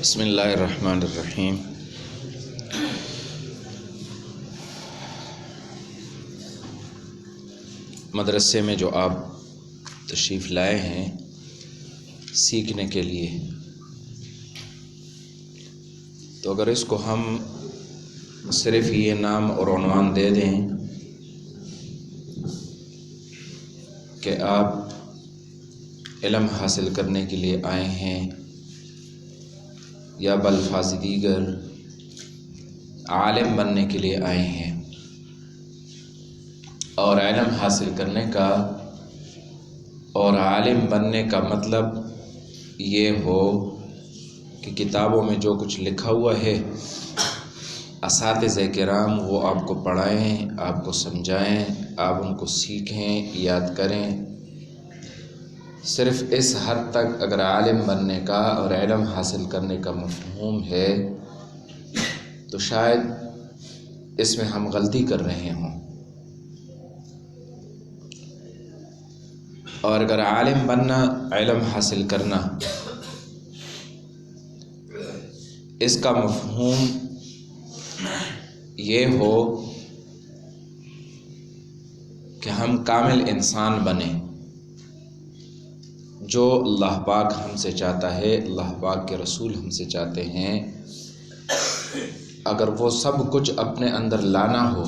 بسم اللہ الرحمن الرحیم۔ مدرسے میں جو آپ تشریف لائے ہیں سیکھنے کے لیے، تو اگر اس کو ہم صرف یہ نام اور عنوان دے دیں کہ آپ علم حاصل کرنے کے لیے آئے ہیں، یا بالفاظ دیگر عالم بننے کے لیے آئے ہیں، اور علم حاصل کرنے کا اور عالم بننے کا مطلب یہ ہو کہ کتابوں میں جو کچھ لکھا ہوا ہے اساتذہ کرام وہ آپ کو پڑھائیں، آپ کو سمجھائیں، آپ ان کو سیکھیں، یاد کریں، صرف اس حد تک اگر عالم بننے کا اور علم حاصل کرنے کا مفہوم ہے تو شاید اس میں ہم غلطی کر رہے ہوں۔ اور اگر عالم بننا، علم حاصل کرنا، اس کا مفہوم یہ ہو کہ ہم کامل انسان بنیں، جو اللہ پاک ہم سے چاہتا ہے، اللہ پاک کے رسول ہم سے چاہتے ہیں، اگر وہ سب کچھ اپنے اندر لانا ہو،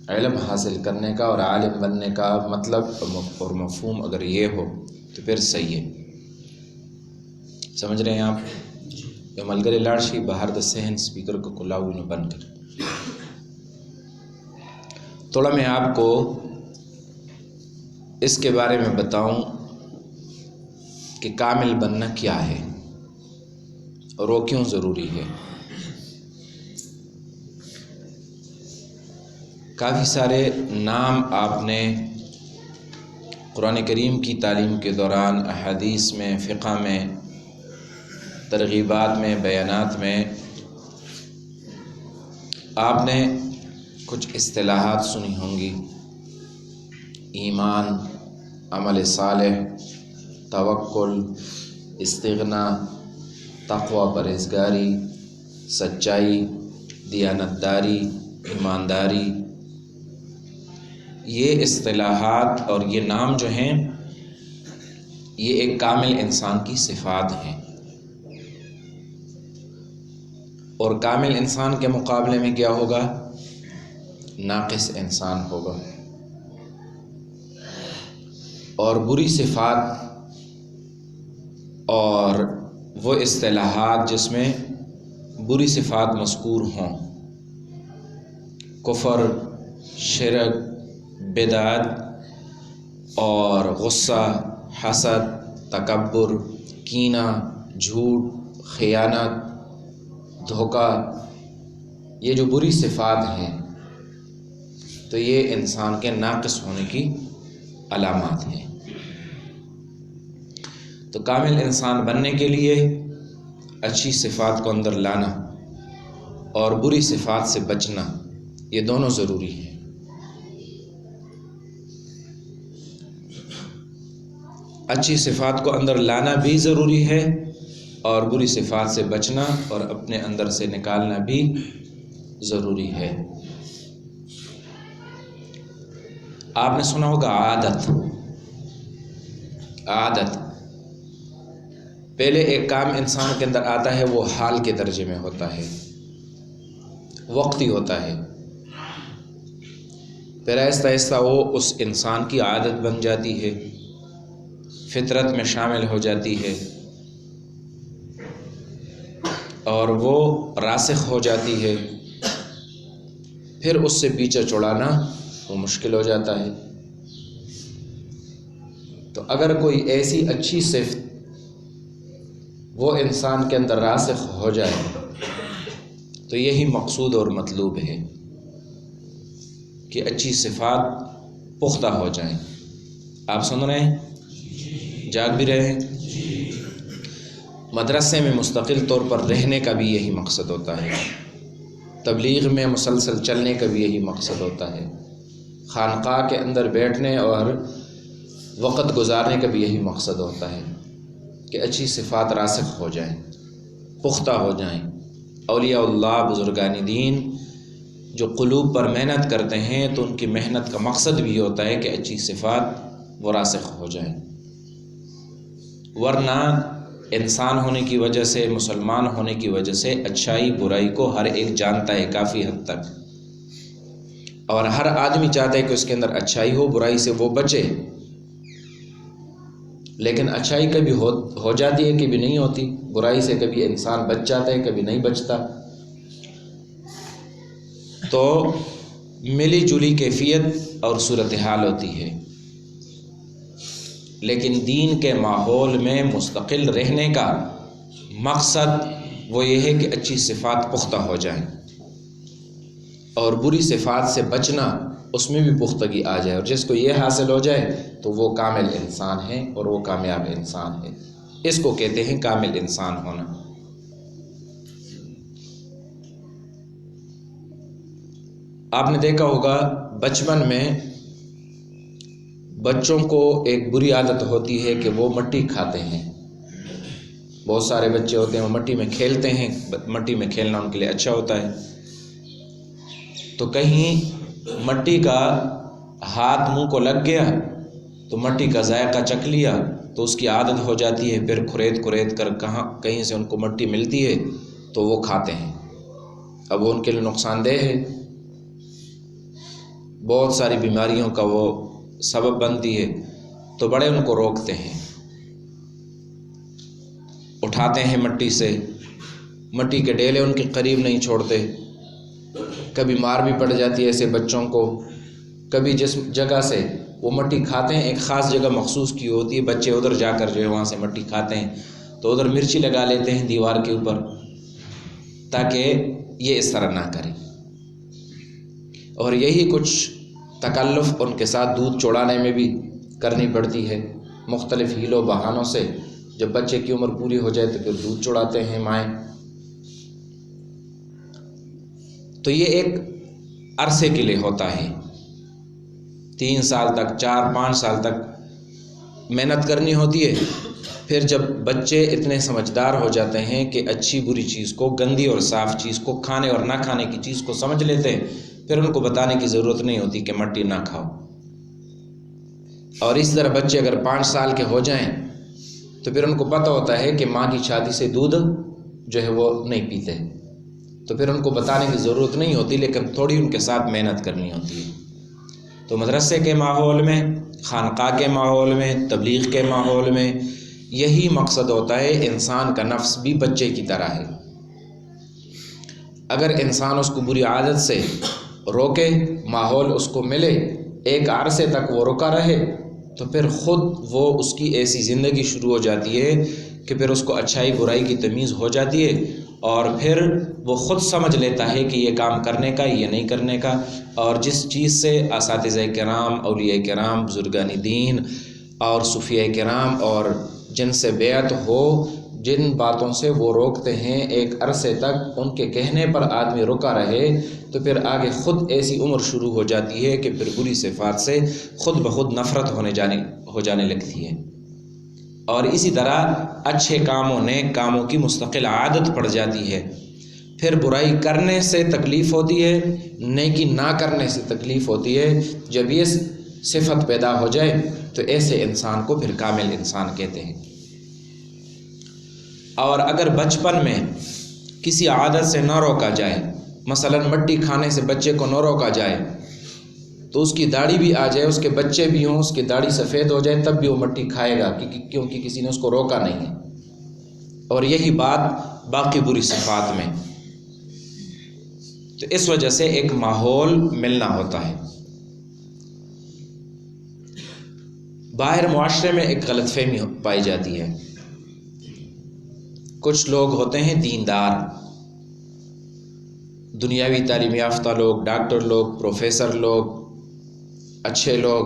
علم حاصل کرنے کا اور عالم بننے کا مطلب اور مفہوم اگر یہ ہو تو پھر صحیح ہے۔ سمجھ رہے ہیں آپ؟ یہ ملگرے لاڑشی باہر دا سہن سپیکر کو کلاوی نے بند کر تھوڑا میں آپ کو اس کے بارے میں بتاؤں کہ کامل بننا کیا ہے اور وہ کیوں ضروری ہے۔ کافی سارے نام آپ نے قرآن کریم کی تعلیم کے دوران، احادیث میں، فقہ میں، ترغیبات میں، بیانات میں آپ نے کچھ اصطلاحات سنی ہوں گی: ایمان، عمل صالح، توکل، استغنا، تقوی، پرہیزگاری، سچائی، دیانت داری، ایمانداری۔ یہ اصطلاحات اور یہ نام جو ہیں یہ ایک کامل انسان کی صفات ہیں، اور کامل انسان کے مقابلے میں کیا ہوگا؟ ناقص انسان ہوگا۔ اور بری صفات اور وہ اصطلاحات جس میں بری صفات مذکور ہوں، کفر، شرک، بدعت اور غصہ، حسد، تکبر، کینہ، جھوٹ، خیانت، دھوکہ، یہ جو بری صفات ہیں تو یہ انسان کے ناقص ہونے کی علامات ہیں۔ تو کامل انسان بننے کے لیے اچھی صفات کو اندر لانا اور بری صفات سے بچنا، یہ دونوں ضروری ہیں۔ اچھی صفات کو اندر لانا بھی ضروری ہے اور بری صفات سے بچنا اور اپنے اندر سے نکالنا بھی ضروری ہے۔ آپ نے سنا ہوگا عادت۔ پہلے ایک کام انسان کے اندر آتا ہے، وہ حال کے درجے میں ہوتا ہے، وقتی ہوتا ہے، پھر آہستہ آہستہ وہ اس انسان کی عادت بن جاتی ہے، فطرت میں شامل ہو جاتی ہے، اور وہ راسخ ہو جاتی ہے، پھر اس سے پیچھا چھڑانا وہ مشکل ہو جاتا ہے۔ تو اگر کوئی ایسی اچھی صفت وہ انسان کے اندر راسخ ہو جائے تو یہی مقصود اور مطلوب ہے کہ اچھی صفات پختہ ہو جائیں۔ آپ سن رہے ہیں؟ جاگ بھی رہے ہیں؟ مدرسے میں مستقل طور پر رہنے کا بھی یہی مقصد ہوتا ہے، تبلیغ میں مسلسل چلنے کا بھی یہی مقصد ہوتا ہے، خانقاہ کے اندر بیٹھنے اور وقت گزارنے کا بھی یہی مقصد ہوتا ہے کہ اچھی صفات راسخ ہو جائیں۔ پختہ ہو جائیں۔ اولیاء اللہ، بزرگان دین جو قلوب پر محنت کرتے ہیں تو ان کی محنت کا مقصد بھی ہوتا ہے کہ اچھی صفات وہ راسخ ہو جائیں، ورنہ انسان ہونے کی وجہ سے، مسلمان ہونے کی وجہ سے اچھائی برائی کو ہر ایک جانتا ہے کافی حد تک، اور ہر آدمی چاہتا ہے کہ اس کے اندر اچھائی ہو، برائی سے وہ بچے، لیکن اچھائی کبھی ہو جاتی ہے، کبھی نہیں ہوتی، برائی سے کبھی انسان بچ جاتا ہے، کبھی نہیں بچتا۔ تو ملی جلی کیفیت اور صورتحال ہوتی ہے، لیکن دین کے ماحول میں مستقل رہنے کا مقصد وہ یہ ہے کہ اچھی صفات پختہ ہو جائیں، اور بری صفات سے بچنا، اس میں بھی پختگی آ جائے، اور جس کو یہ حاصل ہو جائے تو وہ کامل انسان ہے اور وہ کامیاب انسان ہے۔ اس کو کہتے ہیں کامل انسان ہونا۔ آپ نے دیکھا ہوگا بچپن میں بچوں کو ایک بری عادت ہوتی ہے کہ وہ مٹی کھاتے ہیں۔ بہت سارے بچے ہوتے ہیں وہ مٹی میں کھیلتے ہیں، مٹی میں کھیلنا ان کے لیے اچھا ہوتا ہے، تو کہیں مٹی کا ہاتھ منہ کو لگ گیا تو مٹی کا ذائقہ چکھ لیا تو اس کی عادت ہو جاتی ہے، پھر کھرید کر کہیں سے ان کو مٹی ملتی ہے تو وہ کھاتے ہیں۔ اب وہ ان کے لیے نقصان دہ ہے، بہت ساری بیماریوں کا وہ سبب بنتی ہے، تو بڑے ان کو روکتے ہیں، اٹھاتے ہیں مٹی سے، مٹی کے ڈیلے ان کے قریب نہیں چھوڑتے۔ کبھی مار بھی پڑ جاتی ہے ایسے بچوں کو، کبھی جس جگہ سے وہ مٹی کھاتے ہیں ایک خاص جگہ مخصوص کی ہوتی ہے، بچے ادھر جا کر جو ہے وہاں سے مٹی کھاتے ہیں تو ادھر مرچی لگا لیتے ہیں دیوار کے اوپر تاکہ یہ اس طرح نہ کریں، اور یہی کچھ تکلف ان کے ساتھ دودھ چوڑانے میں بھی کرنی پڑتی ہے، مختلف ہیلوں بہانوں سے۔ جب بچے کی عمر پوری ہو جائے تو پھر دودھ چوڑاتے ہیں مائیں۔ تو یہ ایک عرصے کے لیے ہوتا ہے، 3 سال تک، 4-5 سال تک محنت کرنی ہوتی ہے۔ پھر جب بچے اتنے سمجھدار ہو جاتے ہیں کہ اچھی بری چیز کو، گندی اور صاف چیز کو، کھانے اور نہ کھانے کی چیز کو سمجھ لیتے ہیں، پھر ان کو بتانے کی ضرورت نہیں ہوتی کہ مٹی نہ کھاؤ۔ اور اس طرح بچے اگر 5 سال کے ہو جائیں تو پھر ان کو پتہ ہوتا ہے کہ ماں کی چھاتی سے دودھ جو ہے وہ نہیں پیتے، تو پھر ان کو بتانے کی ضرورت نہیں ہوتی، لیکن تھوڑی ان کے ساتھ محنت کرنی ہوتی ہے۔ تو مدرسے کے ماحول میں، خانقاہ کے ماحول میں، تبلیغ کے ماحول میں یہی مقصد ہوتا ہے۔ انسان کا نفس بھی بچے کی طرح ہے، اگر انسان اس کو بری عادت سے روکے، ماحول اس کو ملے، ایک عرصے تک وہ رکا رہے، تو پھر خود وہ اس کی ایسی زندگی شروع ہو جاتی ہے کہ پھر اس کو اچھائی برائی کی تمیز ہو جاتی ہے، اور پھر وہ خود سمجھ لیتا ہے کہ یہ کام کرنے کا، یہ نہیں کرنے کا۔ اور جس چیز سے اساتذہ کرام، اولیاء کرام، بزرگان دین اور صوفیاء کرام اور جن سے بیعت ہو، جن باتوں سے وہ روکتے ہیں، ایک عرصے تک ان کے کہنے پر آدمی رکا رہے، تو پھر آگے خود ایسی عمر شروع ہو جاتی ہے کہ پھر بری صفات سے خود بخود نفرت ہو جانے لگتی ہے، اور اسی طرح اچھے کاموں، نیک کاموں کی مستقل عادت پڑ جاتی ہے۔ پھر برائی کرنے سے تکلیف ہوتی ہے، نیکی نہ کرنے سے تکلیف ہوتی ہے۔ جب یہ صفت پیدا ہو جائے تو ایسے انسان کو پھر کامل انسان کہتے ہیں۔ اور اگر بچپن میں کسی عادت سے نہ روکا جائے، مثلا مٹی کھانے سے بچے کو نہ روکا جائے، تو اس کی داڑھی بھی آ جائے، اس کے بچے بھی ہوں، اس کی داڑھی سفید ہو جائے، تب بھی وہ مٹی کھائے گا، کیونکہ کسی نے اس کو روکا نہیں ہے۔ اور یہی بات باقی بری صفات میں۔ تو اس وجہ سے ایک ماحول ملنا ہوتا ہے۔ باہر معاشرے میں ایک غلط فہمی پائی جاتی ہے، کچھ لوگ ہوتے ہیں دیندار، دنیاوی تعلیم یافتہ لوگ، ڈاکٹر لوگ، پروفیسر لوگ، اچھے لوگ،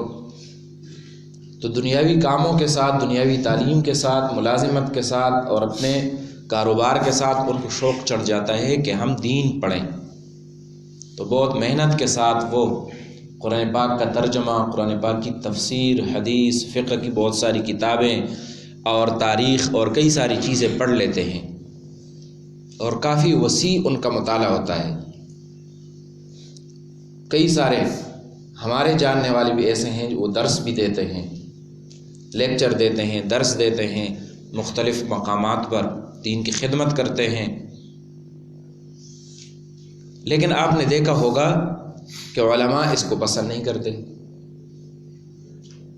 تو دنیاوی کاموں کے ساتھ، دنیاوی تعلیم کے ساتھ، ملازمت کے ساتھ اور اپنے کاروبار کے ساتھ ان کو شوق چڑھ جاتا ہے کہ ہم دین پڑھیں، تو بہت محنت کے ساتھ وہ قرآن پاک کا ترجمہ، قرآن پاک کی تفسیر، حدیث، فقہ کی بہت ساری کتابیں اور تاریخ اور کئی ساری چیزیں پڑھ لیتے ہیں، اور کافی وسیع ان کا مطالعہ ہوتا ہے۔ کئی سارے ہمارے جاننے والے بھی ایسے ہیں جو وہ درس بھی دیتے ہیں، لیکچر دیتے ہیں، درس دیتے ہیں، مختلف مقامات پر دین کی خدمت کرتے ہیں۔ لیکن آپ نے دیکھا ہوگا کہ علماء اس کو پسند نہیں کرتے،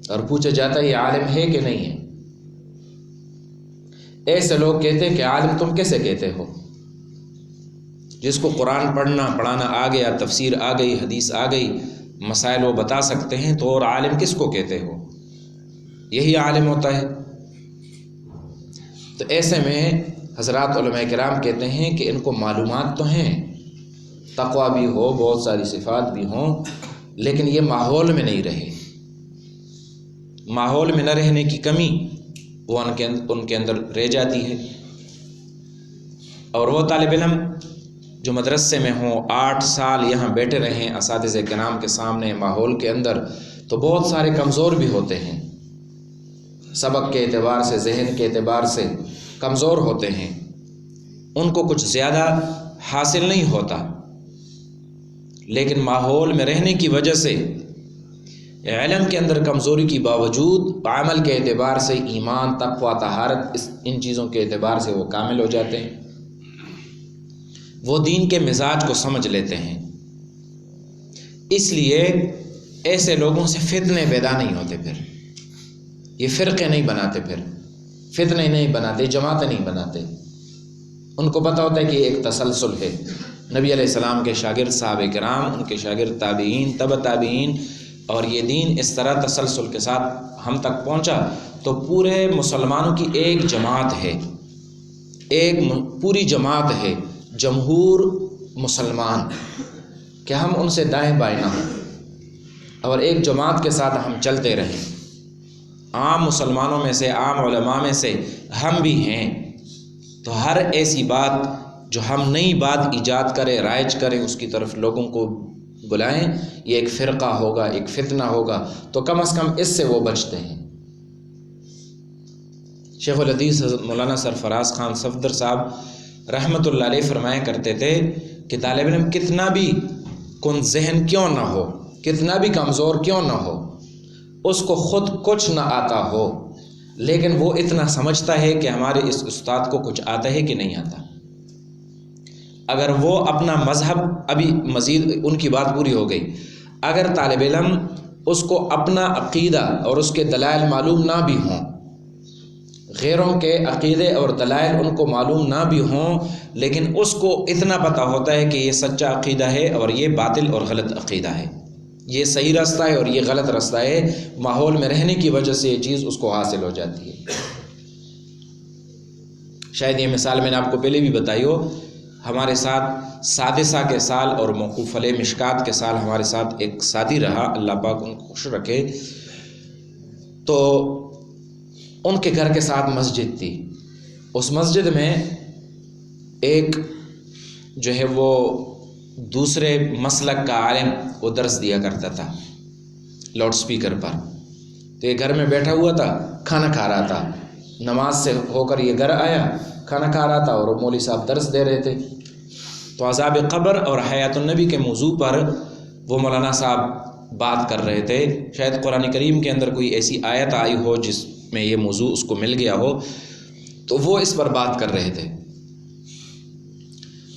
اور پوچھا جاتا ہے یہ عالم ہے کہ نہیں ہے؟ ایسے لوگ کہتے ہیں کہ عالم تم کیسے کہتے ہو؟ جس کو قرآن پڑھانا آ گیا، تفسیر آ گئی، حدیث آ گئی، مسائل وہ بتا سکتے ہیں، تو اور عالم کس کو کہتے ہو؟ یہی عالم ہوتا ہے۔ تو ایسے میں حضرات علماء کرام کہتے ہیں کہ ان کو معلومات تو ہیں، تقویٰ بھی ہو، بہت ساری صفات بھی ہوں، لیکن یہ ماحول میں نہیں رہے۔ ماحول میں نہ رہنے کی کمی وہ ان کے اندر رہ جاتی ہے۔ اور وہ طالب علم جو مدرسے میں ہوں، 8 سال یہاں بیٹھے رہیں اساتذہ کرام کے سامنے ماحول کے اندر، تو بہت سارے کمزور بھی ہوتے ہیں، سبق کے اعتبار سے، ذہن کے اعتبار سے کمزور ہوتے ہیں، ان کو کچھ زیادہ حاصل نہیں ہوتا، لیکن ماحول میں رہنے کی وجہ سے علم کے اندر کمزوری کی باوجود عمل کے اعتبار سے، ایمان، تقویٰ، طہارت، ان چیزوں کے اعتبار سے وہ کامل ہو جاتے ہیں، وہ دین کے مزاج کو سمجھ لیتے ہیں۔ اس لیے ایسے لوگوں سے فتنے پیدا نہیں ہوتے، پھر یہ فرقے نہیں بناتے، پھر فتنے نہیں بناتے، جماعتیں نہیں بناتے۔ ان کو پتہ ہوتا ہے کہ یہ ایک تسلسل ہے، نبی علیہ السلام کے شاگرد صحابہ کرام، ان کے شاگرد تابعین، تبع تابعین، اور یہ دین اس طرح تسلسل کے ساتھ ہم تک پہنچا، تو پورے مسلمانوں کی ایک جماعت ہے، ایک پوری جماعت ہے، جمہور مسلمان، کہ ہم ان سے دائیں بائیں نہ ہوں اور ایک جماعت کے ساتھ ہم چلتے رہیں۔ عام مسلمانوں میں سے، عام علماء میں سے ہم بھی ہیں، تو ہر ایسی بات جو ہم نئی بات ایجاد کریں، رائج کریں، اس کی طرف لوگوں کو بلائیں، یہ ایک فرقہ ہوگا، ایک فتنہ ہوگا، تو کم از کم اس سے وہ بچتے ہیں۔ شیخ الحدیث مولانا سرفراز خان صفدر صاحب رحمۃ اللہ علیہ فرمایا کرتے تھے کہ طالب علم کتنا بھی کن ذہن کیوں نہ ہو، کتنا بھی کمزور کیوں نہ ہو، اس کو خود کچھ نہ آتا ہو، لیکن وہ اتنا سمجھتا ہے کہ ہمارے اس استاد کو کچھ آتا ہے کہ نہیں آتا۔ اگر وہ اپنا مذہب، ابھی مزید ان کی بات پوری ہو گئی، اگر طالب علم اس کو اپنا عقیدہ اور اس کے دلائل معلوم نہ بھی ہوں، غیروں کے عقیدے اور دلائل ان کو معلوم نہ بھی ہوں، لیکن اس کو اتنا پتہ ہوتا ہے کہ یہ سچا عقیدہ ہے اور یہ باطل اور غلط عقیدہ ہے، یہ صحیح راستہ ہے اور یہ غلط راستہ ہے، ماحول میں رہنے کی وجہ سے یہ چیز اس کو حاصل ہو جاتی ہے۔ شاید یہ مثال میں نے آپ کو پہلے بھی بتائی ہو، ہمارے ساتھ سادسہ کے سال اور موقوف علیہ مشکات کے سال ہمارے ساتھ ایک ساتھی رہا، اللہ پاک ان کو خوش رکھے، تو ان کے گھر کے ساتھ مسجد تھی، اس مسجد میں ایک جو ہے وہ دوسرے مسلک کا عالم وہ درس دیا کرتا تھا لاؤڈ سپیکر پر، تو یہ گھر میں بیٹھا ہوا تھا، کھانا کھا رہا تھا، نماز سے ہو کر یہ گھر آیا، کھانا کھا رہا تھا اور مولوی صاحب درس دے رہے تھے، تو عذاب قبر اور حیات النبی کے موضوع پر وہ مولانا صاحب بات کر رہے تھے۔ شاید قرآن کریم کے اندر کوئی ایسی آیت آئی ہو جس میں یہ موضوع اس کو مل گیا ہو، تو وہ اس پر بات کر رہے تھے۔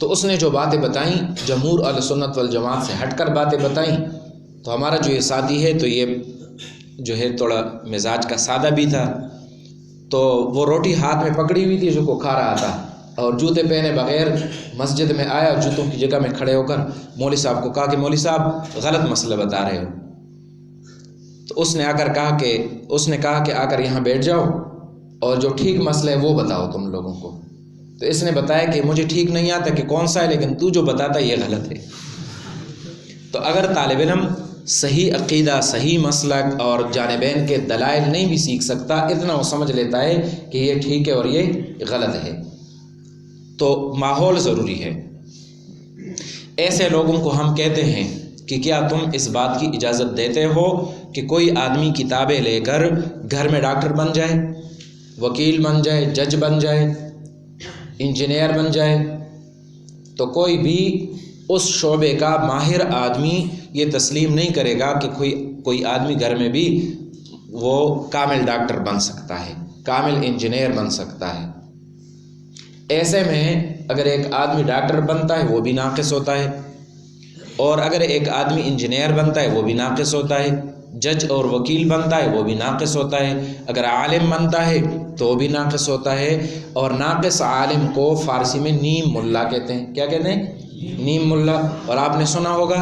تو اس نے جو باتیں بتائیں، جمہور اہل سنت والجماعت سے ہٹ کر باتیں بتائیں، تو ہمارا جو یہ ساتھی ہے تو یہ جو ہے تھوڑا مزاج کا سادہ بھی تھا، تو وہ روٹی ہاتھ میں پکڑی ہوئی تھی جو کو کھا رہا تھا، اور جوتے پہنے بغیر مسجد میں آیا، جوتوں کی جگہ میں کھڑے ہو کر مولوی صاحب کو کہا کہ مولوی صاحب غلط مسئلہ بتا رہے ہو، تو اس نے آ کر کہا کہ آ کر یہاں بیٹھ جاؤ اور جو ٹھیک مسئلہ ہے وہ بتاؤ تم لوگوں کو۔ تو اس نے بتایا کہ مجھے ٹھیک نہیں آتا کہ کون سا ہے، لیکن تو جو بتاتا ہے یہ غلط ہے۔ تو اگر طالب علم صحیح عقیدہ، صحیح مسلک اور جانبین کے دلائل نہیں بھی سیکھ سکتا، اتنا وہ سمجھ لیتا ہے کہ یہ ٹھیک ہے اور یہ غلط ہے، تو ماحول ضروری ہے۔ ایسے لوگوں کو ہم کہتے ہیں کہ کیا تم اس بات کی اجازت دیتے ہو کہ کوئی آدمی کتابیں لے کر گھر میں ڈاکٹر بن جائے، وکیل بن جائے، جج بن جائے، انجینئر بن جائے، تو کوئی بھی اس شعبے کا ماہر آدمی یہ تسلیم نہیں کرے گا کہ کوئی آدمی گھر میں بھی وہ کامل ڈاکٹر بن سکتا ہے، کامل انجینئر بن سکتا ہے۔ ایسے میں اگر ایک آدمی ڈاکٹر بنتا ہے وہ بھی ناقص ہوتا ہے، اور اگر ایک آدمی انجینئر بنتا ہے وہ بھی ناقص ہوتا ہے، جج اور وکیل بنتا ہے وہ بھی ناقص ہوتا ہے، اگر عالم بنتا ہے تو وہ بھی ناقص ہوتا ہے۔ اور ناقص عالم کو فارسی میں نیم ملا کہتے ہیں۔ کیا کہتے ہیں؟ نیم ملا۔ اور آپ نے سنا ہوگا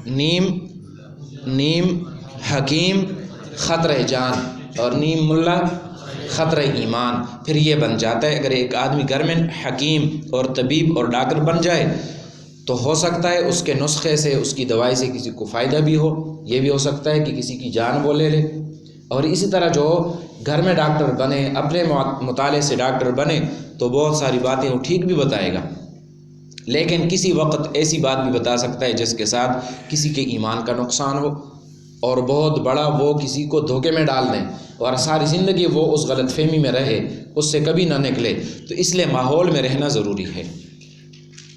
نیم حکیم خطرہ جان، اور نیم ملا خطرہ ایمان۔ پھر یہ بن جاتا ہے اگر ایک آدمی گھر میں حکیم اور طبیب اور ڈاکٹر بن جائے تو ہو سکتا ہے اس کے نسخے سے، اس کی دوائی سے کسی کو فائدہ بھی ہو، یہ بھی ہو سکتا ہے کہ کسی کی جان وہ لے لے۔ اور اسی طرح جو گھر میں ڈاکٹر بنے، اپنے مطالعے سے ڈاکٹر بنے تو بہت ساری باتیں وہ ٹھیک بھی بتائے گا، لیکن کسی وقت ایسی بات بھی بتا سکتا ہے جس کے ساتھ کسی کے ایمان کا نقصان ہو، اور بہت بڑا وہ کسی کو دھوکے میں ڈال دیں اور ساری زندگی وہ اس غلط فہمی میں رہے، اس سے کبھی نہ نکلے۔ تو اس لیے ماحول میں رہنا ضروری ہے۔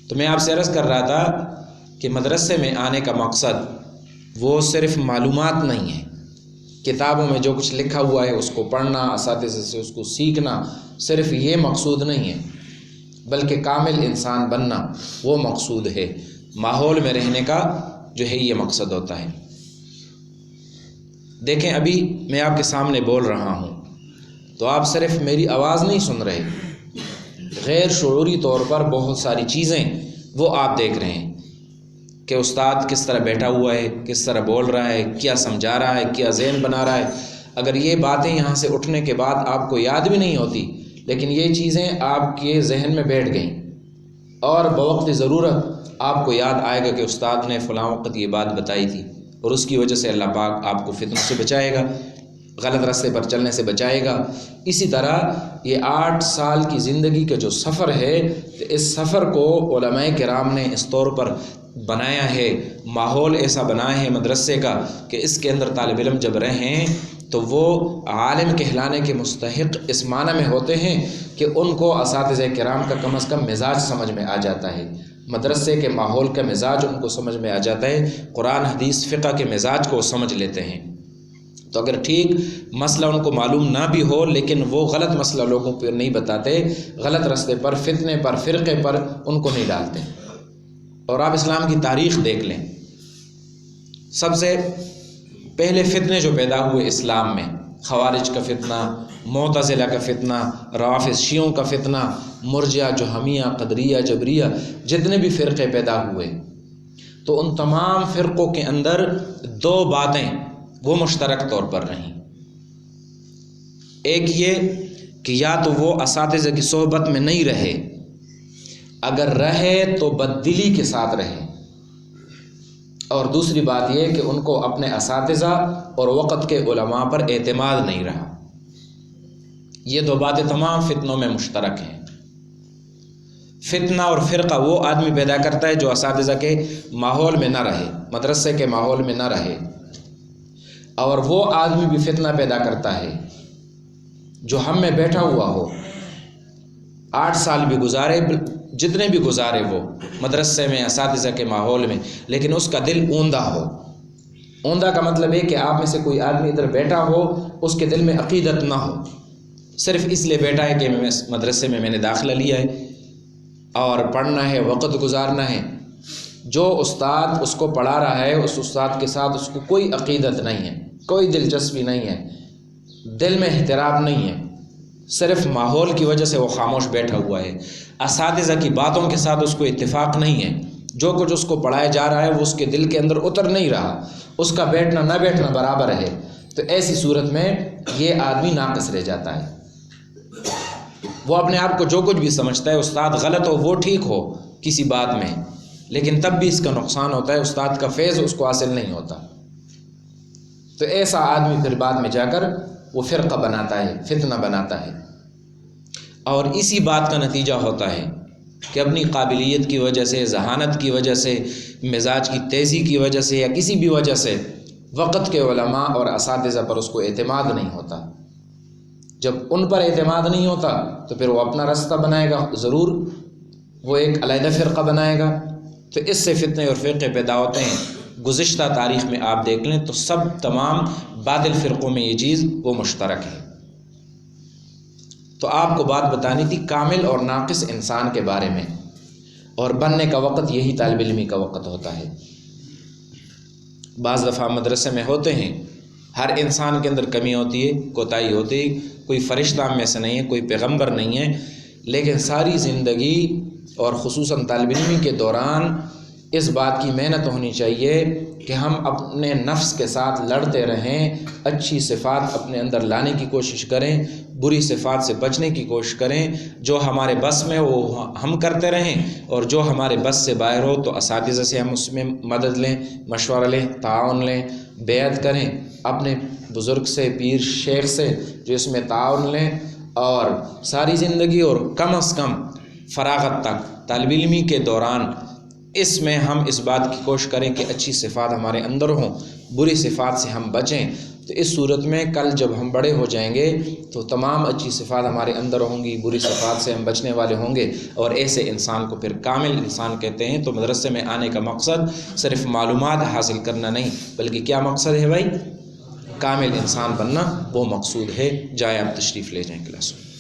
تو میں آپ سے عرض کر رہا تھا کہ مدرسے میں آنے کا مقصد وہ صرف معلومات نہیں ہے، کتابوں میں جو کچھ لکھا ہوا ہے اس کو پڑھنا، اساتذہ سے اس کو سیکھنا، صرف یہ مقصود نہیں ہے، بلکہ کامل انسان بننا وہ مقصود ہے۔ ماحول میں رہنے کا جو ہے یہ مقصد ہوتا ہے۔ دیکھیں ابھی میں آپ کے سامنے بول رہا ہوں تو آپ صرف میری آواز نہیں سن رہے، غیر شعوری طور پر بہت ساری چیزیں وہ آپ دیکھ رہے ہیں کہ استاد کس طرح بیٹھا ہوا ہے، کس طرح بول رہا ہے، کیا سمجھا رہا ہے، کیا ذہن بنا رہا ہے۔ اگر یہ باتیں یہاں سے اٹھنے کے بعد آپ کو یاد بھی نہیں ہوتی، لیکن یہ چیزیں آپ کے ذہن میں بیٹھ گئیں اور بوقت ضرورت آپ کو یاد آئے گا کہ استاد نے فلاں وقت یہ بات بتائی تھی، اور اس کی وجہ سے اللہ پاک آپ کو فتنوں سے بچائے گا، غلط راستے پر چلنے سے بچائے گا۔ اسی طرح یہ 8 سال کی زندگی کا جو سفر ہے، اس سفر کو علماء کرام نے اس طور پر بنایا ہے، ماحول ایسا بنایا ہے مدرسے کا کہ اس کے اندر طالب علم جب رہیں تو وہ عالم کہلانے کے مستحق اس معنی میں ہوتے ہیں کہ ان کو اساتذہ کرام کا کم از کم مزاج سمجھ میں آ جاتا ہے، مدرسے کے ماحول کا مزاج ان کو سمجھ میں آ جاتا ہے، قرآن حدیث فقہ کے مزاج کو سمجھ لیتے ہیں۔ تو اگر ٹھیک مسئلہ ان کو معلوم نہ بھی ہو لیکن وہ غلط مسئلہ لوگوں کو نہیں بتاتے، غلط راستے پر، فتنے پر، فرقے پر ان کو نہیں ڈالتے۔ اور آپ اسلام کی تاریخ دیکھ لیں، سب سے پہلے فتنے جو پیدا ہوئے اسلام میں، خوارج کا فتنہ، معتزلہ کا فتنہ، رافض شیعوں کا فتنہ، مرجئہ، جہمیہ، قدریہ، جبریہ، جتنے بھی فرقے پیدا ہوئے تو ان تمام فرقوں کے اندر 2 باتیں وہ مشترک طور پر رہیں۔ ایک یہ کہ یا تو وہ اساتذہ کی صحبت میں نہیں رہے، اگر رہے تو بددلی کے ساتھ رہے، اور دوسری بات یہ کہ ان کو اپنے اساتذہ اور وقت کے علماء پر اعتماد نہیں رہا۔ یہ 2 باتیں تمام فتنوں میں مشترک ہیں۔ فتنہ اور فرقہ وہ آدمی پیدا کرتا ہے جو اساتذہ کے ماحول میں نہ رہے، مدرسے کے ماحول میں نہ رہے، اور وہ آدمی بھی فتنہ پیدا کرتا ہے جو ہم میں بیٹھا ہوا ہو، 8 سال بھی گزارے، جتنے بھی گزارے وہ مدرسے میں، اساتذہ کے ماحول میں، لیکن اس کا دل اوندھا ہو۔ اوندھا کا مطلب ہے کہ آپ میں سے کوئی آدمی ادھر بیٹھا ہو، اس کے دل میں عقیدت نہ ہو، صرف اس لیے بیٹھا ہے کہ مدرسے میں نے داخلہ لیا ہے اور پڑھنا ہے، وقت گزارنا ہے۔ جو استاد اس کو پڑھا رہا ہے اس استاد کے ساتھ اس کو کوئی عقیدت نہیں ہے، کوئی دلچسپی نہیں ہے، دل میں احترام نہیں ہے، صرف ماحول کی وجہ سے وہ خاموش بیٹھا ہوا ہے، اساتذہ کی باتوں کے ساتھ اس کو اتفاق نہیں ہے، جو کچھ اس کو پڑھایا جا رہا ہے وہ اس کے دل کے اندر اتر نہیں رہا، اس کا بیٹھنا نہ بیٹھنا برابر ہے، تو ایسی صورت میں یہ آدمی ناقص رہ جاتا ہے۔ وہ اپنے آپ کو جو کچھ بھی سمجھتا ہے، استاد غلط ہو وہ ٹھیک ہو کسی بات میں، لیکن تب بھی اس کا نقصان ہوتا ہے، استاد کا فیض اس کو حاصل نہیں ہوتا۔ تو ایسا آدمی پھر بعد میں جا کر وہ فرقہ بناتا ہے، فتنہ بناتا ہے، اور اسی بات کا نتیجہ ہوتا ہے کہ اپنی قابلیت کی وجہ سے، ذہانت کی وجہ سے، مزاج کی تیزی کی وجہ سے، یا کسی بھی وجہ سے وقت کے علماء اور اساتذہ پر اس کو اعتماد نہیں ہوتا، جب ان پر اعتماد نہیں ہوتا تو پھر وہ اپنا راستہ بنائے گا، ضرور وہ ایک علیحدہ فرقہ بنائے گا، تو اس سے فتنے اور فرقے پیدا ہوتے ہیں۔ گزشتہ تاریخ میں آپ دیکھ لیں تو سب تمام باطل فرقوں میں یہ چیز وہ مشترک ہے۔ تو آپ کو بات بتانی تھی کامل اور ناقص انسان کے بارے میں، اور بننے کا وقت یہی طالب علمی کا وقت ہوتا ہے۔ بعض دفعہ مدرسے میں ہوتے ہیں، ہر انسان کے اندر کمی ہوتی ہے، کوتاہی ہوتی ہے، کوئی فرشتہ ہم میں سے نہیں ہے، کوئی پیغمبر نہیں ہے، لیکن ساری زندگی اور خصوصاً طالب علمی کے دوران اس بات کی محنت ہونی چاہیے کہ ہم اپنے نفس کے ساتھ لڑتے رہیں، اچھی صفات اپنے اندر لانے کی کوشش کریں، بری صفات سے بچنے کی کوشش کریں، جو ہمارے بس میں وہ ہم کرتے رہیں، اور جو ہمارے بس سے باہر ہو تو اساتذہ سے ہم اس میں مدد لیں، مشورہ لیں، تعاون لیں، بیعت کریں، اپنے بزرگ سے، پیر شیخ سے جو اس میں تعاون لیں، اور ساری زندگی اور کم از کم فراغت تک طالب علمی کے دوران اس میں ہم اس بات کی کوشش کریں کہ اچھی صفات ہمارے اندر ہوں، بری صفات سے ہم بچیں۔ تو اس صورت میں کل جب ہم بڑے ہو جائیں گے تو تمام اچھی صفات ہمارے اندر ہوں گی، بری صفات سے ہم بچنے والے ہوں گے، اور ایسے انسان کو پھر کامل انسان کہتے ہیں۔ تو مدرسے میں آنے کا مقصد صرف معلومات حاصل کرنا نہیں، بلکہ کیا مقصد ہے بھائی؟ کامل انسان بننا، وہ مقصود ہے۔ جائے آپ تشریف لے جائیں کلاس میں۔